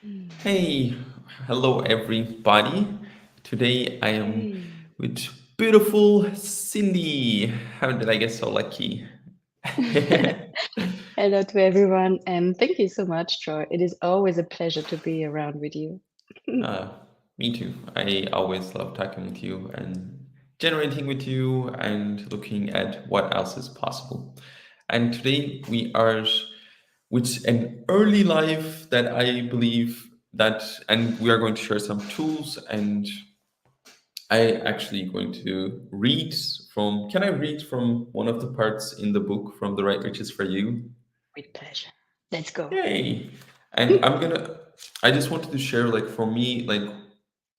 Hey, hello everybody. Today I am Hey. with beautiful Cindy. How did I get so lucky? Hello to everyone, and thank you so much, Troy. It is always a pleasure to be around with you. uh, Me too. I always love talking with you and generating with you and looking at what else is possible. And today we are with an early life that I believe that, and we are going to share some tools and I actually going to read from. Can I read from one of the parts in the book from The Right Riches for You? With pleasure. Let's go. Yay! And I'm gonna. I just wanted to share, like for me, like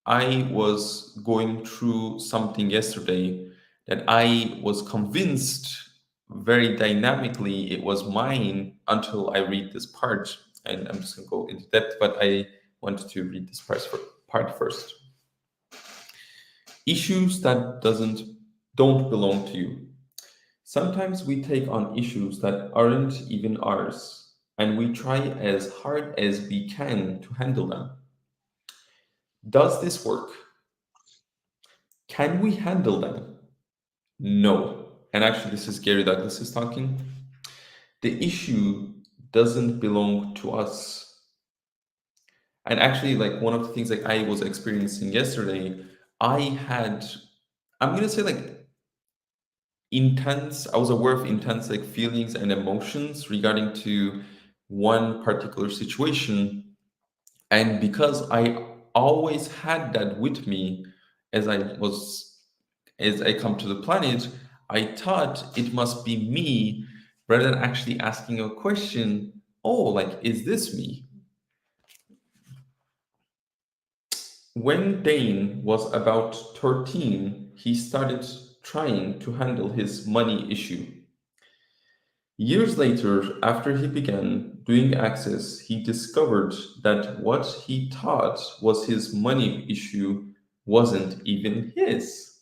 I was going through something yesterday that I was convinced very dynamically it was mine until I read this part, and I'm just gonna go into depth. But I wanted to read this part first. Issues that doesn't don't belong to you. Sometimes we take on issues that aren't even ours, and we try as hard as we can to handle them. Does this work? Can we handle them? No. And actually, this is Gary Douglas is talking. The issue doesn't belong to us. And actually, like one of the things like I was experiencing yesterday, I had, I'm gonna say like intense, I was aware of intense like feelings and emotions regarding to one particular situation. And because I always had that with me as I was as I come to the planet, I thought it must be me rather than actually asking a question, oh, like, is this me? When Dane was about 13, he started trying to handle his money issue. Years later, after he began doing Access, he discovered that what he thought was his money issue wasn't even his.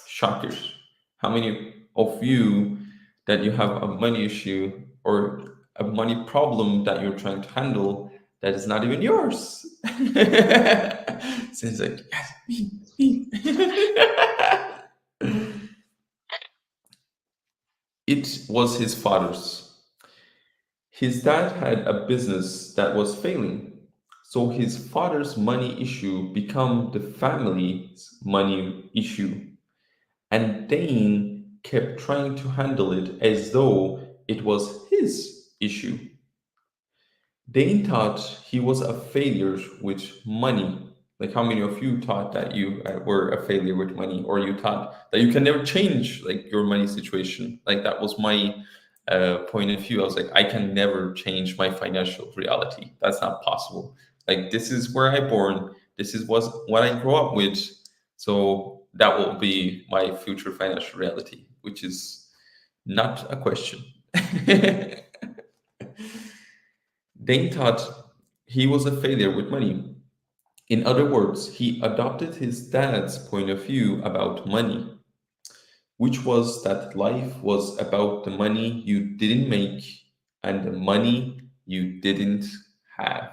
Shockers. How many of you that you have a money issue or a money problem that you're trying to handle that is not even yours? Seems like, yes, me. It was his father's. His dad had a business that was failing, so his father's money issue became the family's money issue, and Dane kept trying to handle it as though it was his issue. Dane thought he was a failure with money. Like how many of you thought that you were a failure with money, or you thought that you can never change like your money situation? Like that was my point of view. I was like, I can never change my financial reality. That's not possible. Like this is where I born. This is what I grew up with. So that will be my future financial reality, which is not a question. Dane thought he was a failure with money. In other words, he adopted his dad's point of view about money, which was that life was about the money you didn't make and the money you didn't have.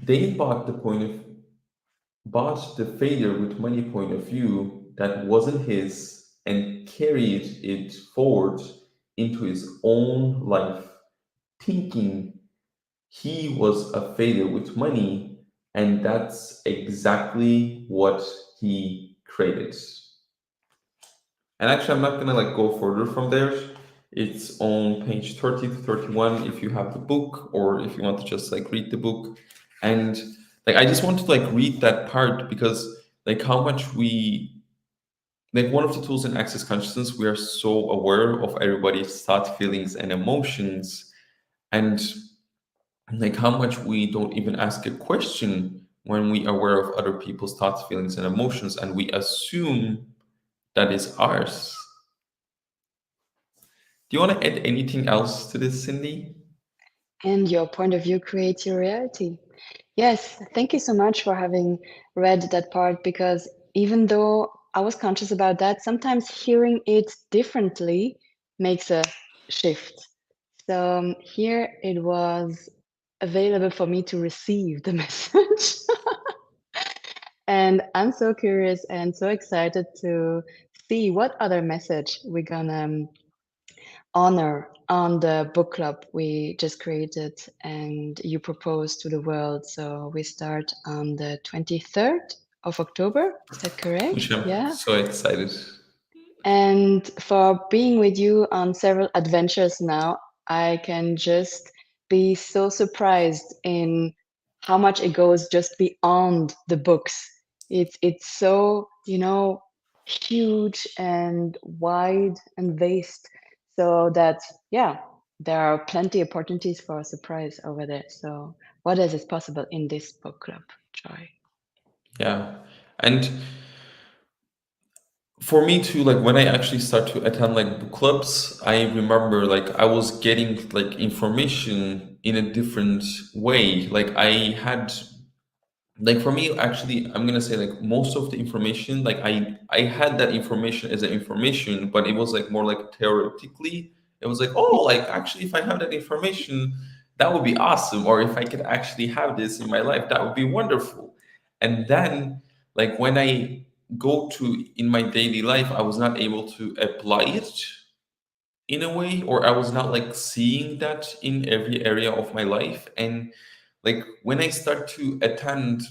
Dane bought the failure with money point of view that wasn't his and carried it forward into his own life, thinking he was a failure with money, and that's exactly what he created. And actually, I'm not gonna like go further from there. It's on page 30 to 31 if you have the book, or if you want to just like read the book. And like I just want to like read that part because like how much we like one of the tools in access consciousness, we are so aware of everybody's thoughts, feelings, and emotions. And like how much we don't even ask a question when we are aware of other people's thoughts, feelings, and emotions, and we assume that is ours. Do you want to add anything else to this, Cindy? And your point of view creates your reality. Yes, thank you so much for having read that part because even though I was conscious about that, sometimes hearing it differently makes a shift. So here it was available for me to receive the message. And I'm so curious and so excited to see what other message we're gonna honor on the book club we just created and you proposed to the world. So we start on the 23rd of October. Is that Which correct? I'm Yeah. so excited. And for being with you on several adventures now, I can just be so surprised in how much it goes just beyond the books. It's so, huge and wide and vast. So that yeah, there are plenty of opportunities for a surprise over there. So what else is possible in this book club, Joy? Yeah. And for me too, like when I actually start to attend like book clubs, I remember like I was getting like information in a different way. Like I had like for me actually I'm gonna say like most of the information like I had that information as an information, but it was like more like theoretically. It was like, oh, like actually if I have that information, that would be awesome. Or if I could actually have this in my life, that would be wonderful. And then like when I go to in my daily life, I was not able to apply it in a way, or I was not like seeing that in every area of my life. And like when I start to attend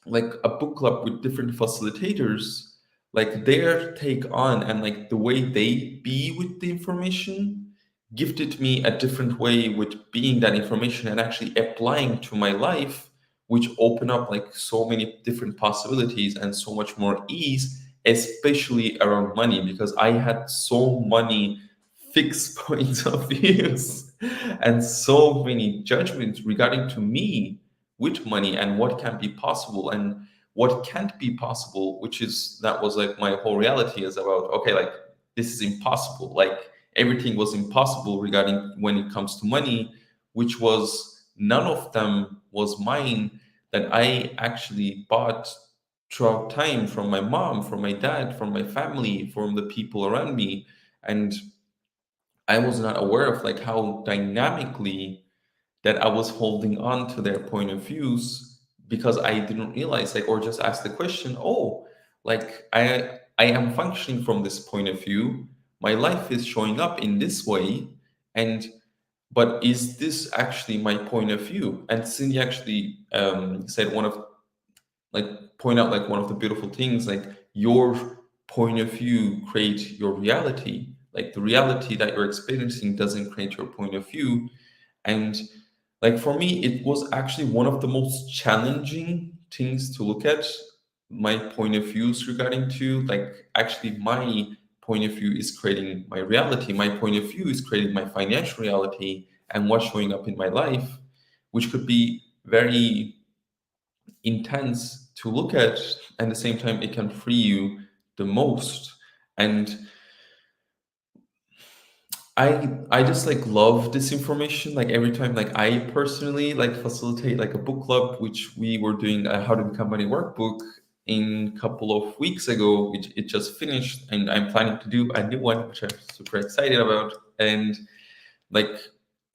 like a book club with different facilitators, like their take on and like the way they be with the information gifted me a different way with being that information and actually applying to my life, which open up like so many different possibilities and so much more ease, especially around money, because I had so many fixed points of views and so many judgments regarding to me with money and what can be possible and what can't be possible, which is that was like my whole reality is about, okay, like this is impossible. Like everything was impossible regarding when it comes to money, which was none of them was mine, that I actually bought throughout time from my mom, from my dad, from my family, from the people around me. And I was not aware of like how dynamically that I was holding on to their point of views, because I didn't realize like or just ask the question, oh, like I am functioning from this point of view. My life is showing up in this way, and but is this actually my point of view? And Cindy actually said one of like point out like one of the beautiful things, like your point of view create your reality. Like the reality that you're experiencing doesn't create your point of view. And like for me it was actually one of the most challenging things to look at, my point of views regarding to like actually my point of view is creating my reality, my point of view is creating my financial reality and what's showing up in my life, which could be very intense to look at, and at the same time it can free you the most. And I just like love this information. Like every time, like I personally like facilitate like a book club, which we were doing a How to Become Money workbook in a couple of weeks ago, which it just finished, and I'm planning to do a new one, which I'm super excited about. And like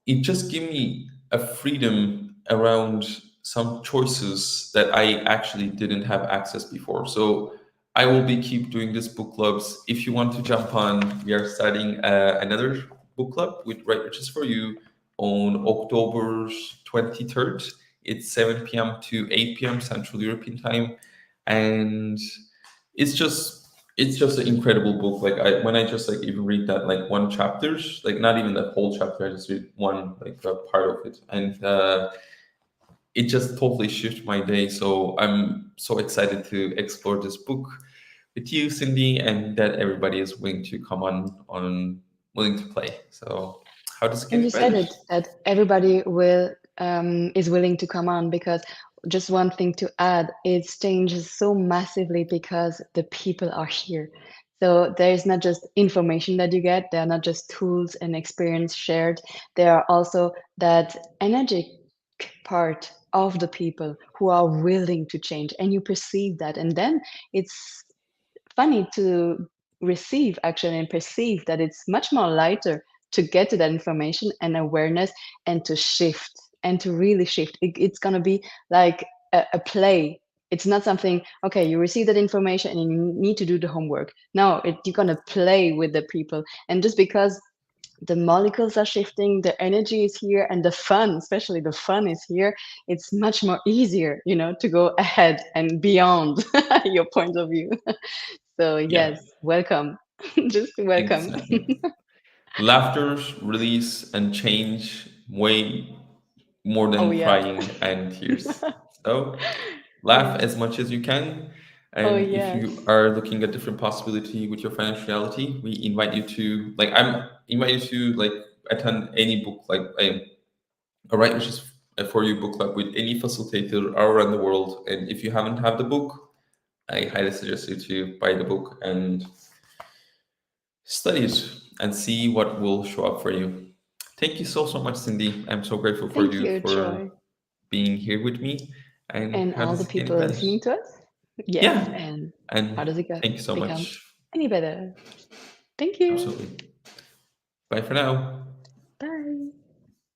it just gave me a freedom around some choices that I actually didn't have access before. So I will be keep doing this book clubs. If you want to jump on, we are starting another book club with Right Riches for You on October 23rd. It's 7 p.m. to 8 p.m. Central European time, and it's just it's just an incredible book. Like when I just like even read that like one chapters, like not even the whole chapter, I just read one like a part of it, and it just totally shifted my day. So I'm so excited to explore this book with you, Cindy, and that everybody is willing to come on willing to play. So how does it And you get said better? it that everybody will is willing to come on because just one thing to add, it changes so massively because the people are here. So there is not just information that you get, there are not just tools and experience shared, there are also that energetic part of the people who are willing to change and you perceive that. And then it's funny to receive actually and perceive that it's much more lighter to get to that information and awareness and to shift and to really shift. It's going to be like a play. It's not something, okay, you receive that information and you need to do the homework. No, you're going to play with the people. And just because the molecules are shifting, the energy is here, and the fun, especially the fun is here, it's much more easier, to go ahead and beyond your point of view. So Yeah, yes, welcome. Just welcome. exactly. Laughter, release, and change way more Oh than yeah. crying and tears. So laugh Yes. as much as you can. Oh And if yes. you are looking at different possibility with your financiality, we invite you to I'm invite you to attend any book a right wishes for you book club with any facilitator all around the world. And if you haven't had the book, I highly suggest you to buy the book and study it and see what will show up for you. Thank you so much, Cindy. I'm so grateful for Thank you you, for Troy. being here with me. And And how all does the it get people any better? listening to us. Yes. Yeah. And how And does it go thank you so become much. any better? Thank you. Absolutely. Bye for now. Bye.